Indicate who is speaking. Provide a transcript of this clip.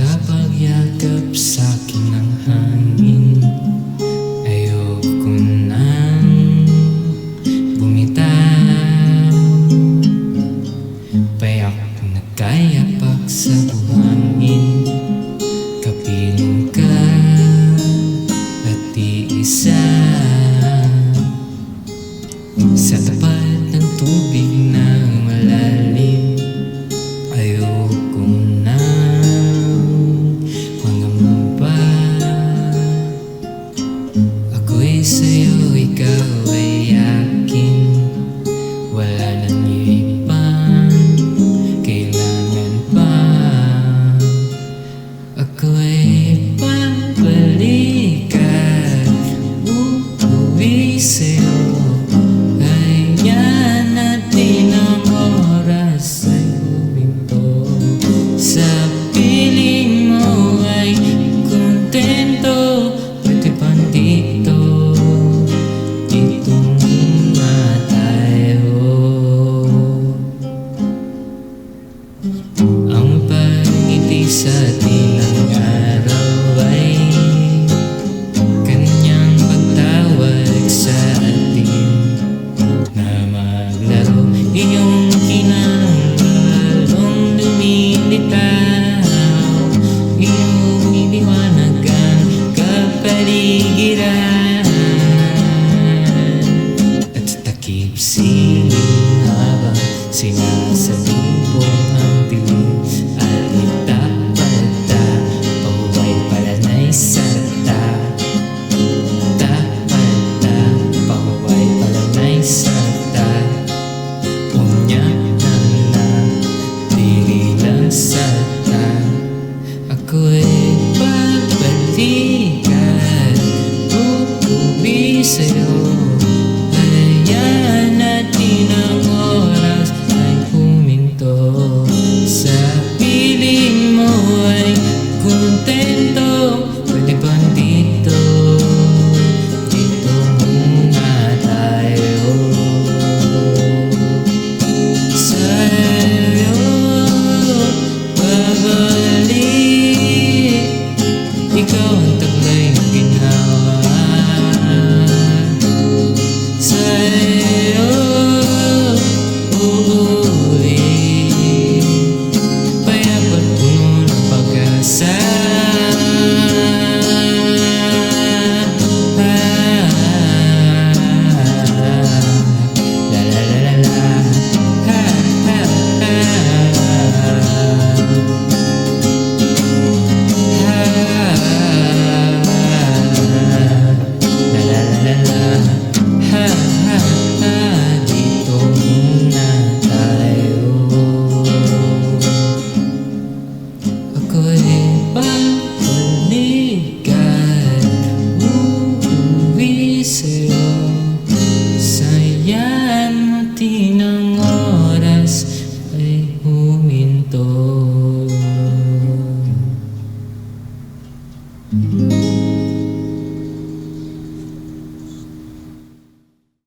Speaker 1: Sa pagyakap sa'kin ng hangin, ayoko nang bumitaw. Payak na kayapak sa buhangin, kapiling ka at iisa. Sa tapat ng tubig na malalim, ayoko nang mangamba. Ako'y sa'yo, ikaw ay akin, wala nang ibang kailangan pa. Ako'y pabalik at uuwi sa'yo. Hayaan natin ang oras ay huminto. Sa piling mo ay kontento, pwede pang dito, dito muna tayo. Ang pangiti sa atin ng araw ay kanyang pagtawag sa atin na maglaro. Iyong kinalong lumilitaw, iyong iniwanag ang kapaligiran.